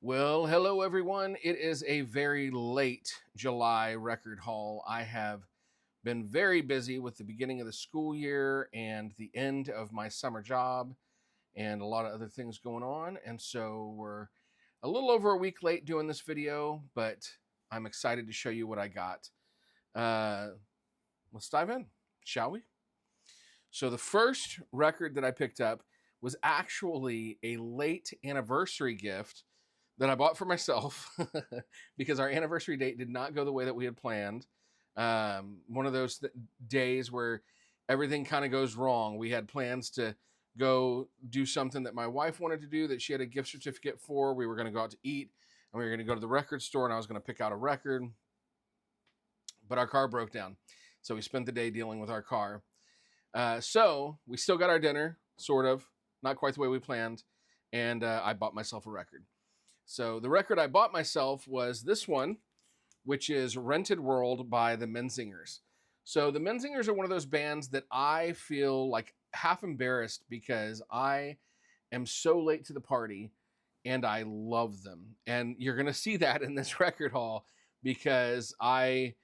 Well, hello everyone. It is a very late July record haul. I have been very busy with the beginning of the school year and the end of my summer job and a lot of other things going on. And so we're a little over a week late doing this video, but I'm excited to show you what I got. Uh, let's dive in, shall we? So the first record that I picked up was actually a late anniversary gift that I bought for myself because our anniversary date did not go the way that we had planned. One of those days where everything kind of goes wrong. We had plans to go do something that my wife wanted to do that she had a gift certificate for. We were going to go out to eat and we were going to go to the record store and I was going to pick out a record, but our car broke down. So we spent the day dealing with our car. So we still got our dinner, sort of, not quite the way we planned. And I bought myself a record. So the record I bought myself was this one, which is Rented World by the Menzingers. So the Menzingers are one of those bands that I feel like half embarrassed because I am so late to the party and I love them. And you're going to see that in this record haul because I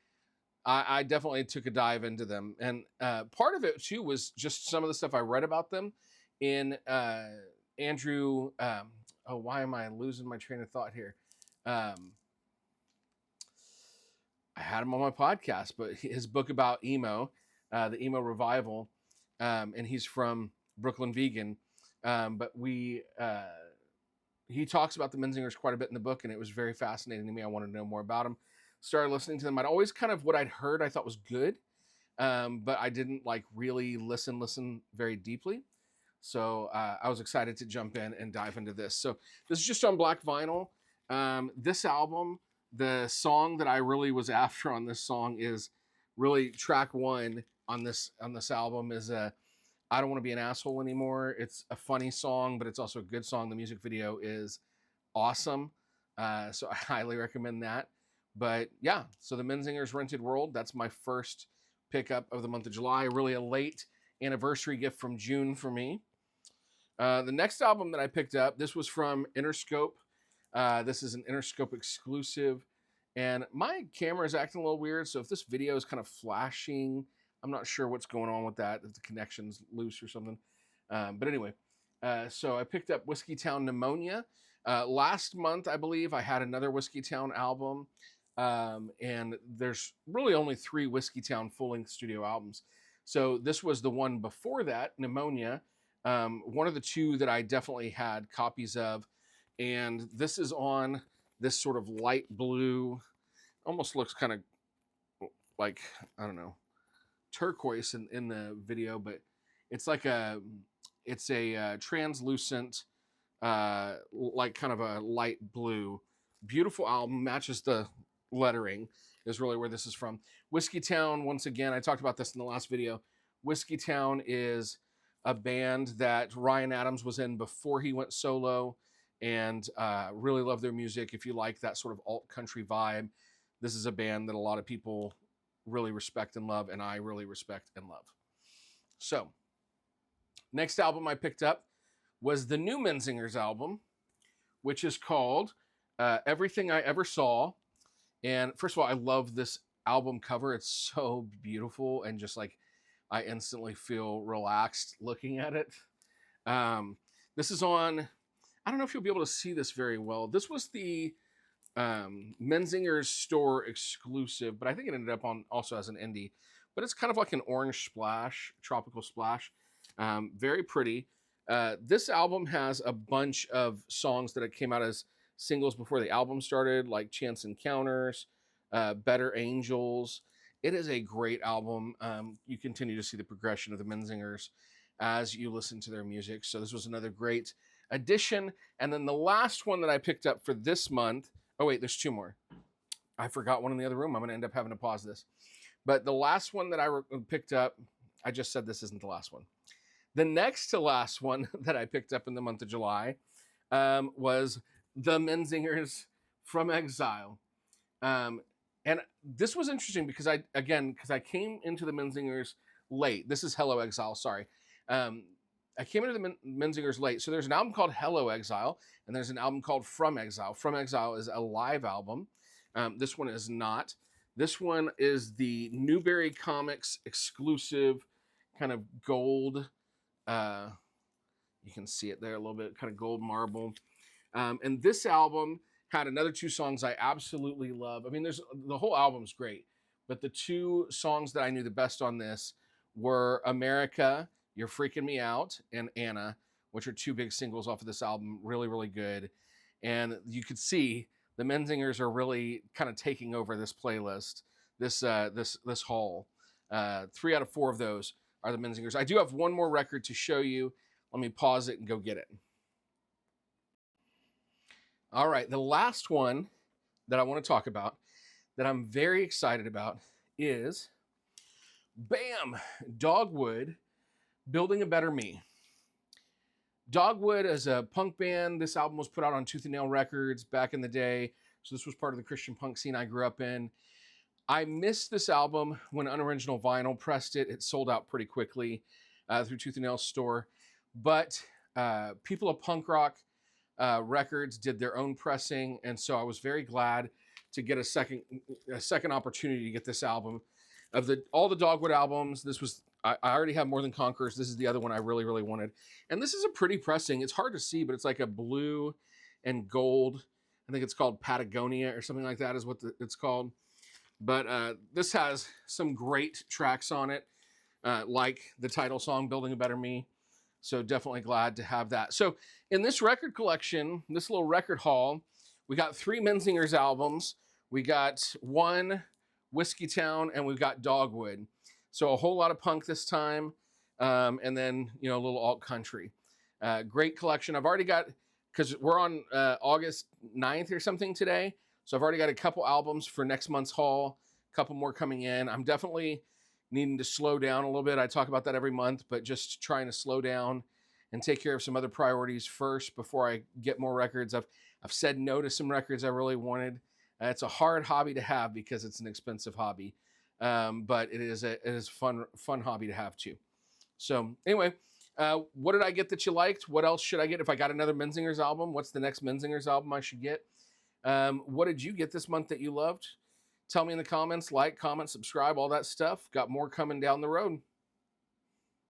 definitely took a dive into them. And part of it, too, was just some of the stuff I read about them in Andrew. Why am I losing my train of thought here? I had him on my podcast, but his book about emo, the emo revival, and he's from Brooklyn Vegan. But he talks about the Menzingers quite a bit in the book, and it was very fascinating to me. I wanted to know more about them. Started listening to them. I'd always kind of what I'd heard I thought was good, but I didn't like really listen very deeply. So I was excited to jump in and dive into this. So this is just on black vinyl. This album, the song that I really was after on this song is really track one on this album is I Don't Want to Be an Asshole Anymore. It's a funny song, but it's also a good song. The music video is awesome. So I highly recommend that. But yeah, so the Menzingers Rented World, that's my first pickup of the month of July. Really a late anniversary gift from June for me. The next album that I picked up, this was from Interscope. This is an Interscope exclusive. And my camera is acting a little weird, so if this video is kind of flashing, I'm not sure what's going on with that, if the connection's loose or something. But anyway, so I picked up Whiskey Town Pneumonia. Last month, I believe, I had another Whiskey Town album. And there's really only 3 Whiskey Town full-length studio albums. So this was the one before that, Pneumonia, one of the 2 that I definitely had copies of. And this is on this sort of light blue, almost looks kind of like, I don't know, turquoise in the video, but it's like it's a translucent, like kind of a light blue. Beautiful album, matches the lettering, is really where this is from. Whiskey Town, once again, I talked about this in the last video. Whiskey Town is a band that Ryan Adams was in before he went solo, and really love their music. If you like that sort of alt country vibe, this is a band that a lot of people really respect and love, and I really respect and love. So, next album I picked up was the new Menzingers album, which is called Everything I Ever Saw. And first of all, I love this album cover. It's so beautiful, and just like I instantly feel relaxed looking at it. This is on, I don't know if you'll be able to see this very well. This was the Menzingers store exclusive, but I think it ended up on also as an indie. But it's kind of like an orange splash, tropical splash. Very pretty. This album has a bunch of songs that came out as singles before the album started, like Chance Encounters, Better Angels. It is a great album. You continue to see the progression of the Menzingers as you listen to their music. So this was another great addition. And then the last one that I picked up for this month, oh wait, there's 2 more. I forgot one in the other room. I'm going to end up having to pause this. But the last one that I picked up, I just said this isn't the last one. The next to last one that I picked up in the month of July was the Menzingers From Exile. And this was interesting because I came into the Menzingers late. This is Hello Exile, sorry. I came into the Menzingers late. So there's an album called Hello Exile, and there's an album called From Exile. From Exile is a live album. This one is not. This one is the Newberry Comics exclusive kind of gold. You can see it there a little bit, kind of gold marble. And this album had another 2 songs I absolutely love. I mean, the whole album's great, but the 2 songs that I knew the best on this were America, You're Freaking Me Out, and Anna, which are 2 big singles off of this album. Really, really good. And you could see the Menzingers are really kind of taking over this playlist, this haul. 3 out of 4 of those are the Menzingers. I do have one more record to show you. Let me pause it and go get it. All right, the last one that I want to talk about that I'm very excited about is, bam, Dogwood, Building a Better Me. Dogwood is a punk band. This album was put out on Tooth and Nail Records back in the day. So this was part of the Christian punk scene I grew up in. I missed this album when Unoriginal Vinyl pressed it. It sold out pretty quickly through Tooth and Nail's store. But People of Punk Rock Records did their own pressing. And so I was very glad to get a second opportunity to get this album. Of all the Dogwood albums, this was, I already have More Than Conquerors. This is the other one I really, really wanted. And this is a pretty pressing. It's hard to see, but it's like a blue and gold. I think it's called Patagonia or something like that is what it's called. But this has some great tracks on it, like the title song, Building a Better Me. So definitely glad to have that. So in this record collection, this little record haul, we got 3 Menzingers albums. We got 1 Whiskey Town, and we've got Dogwood. So a whole lot of punk this time, and then, you know, a little alt country. Great collection. I've already got, because we're on August 9th or something today, so I've already got a couple albums for next month's haul, a couple more coming in. I'm definitely needing to slow down a little bit. I talk about that every month, but just trying to slow down and take care of some other priorities first before I get more records. I've said no to some records I really wanted. It's a hard hobby to have because it's an expensive hobby, but it is a fun hobby to have too. So anyway, what did I get that you liked? What else should I get? If I got another Menzingers album, what's the next Menzingers album I should get? What did you get this month that you loved? Tell me in the comments. Like, comment, subscribe, all that stuff. Got more coming down the road.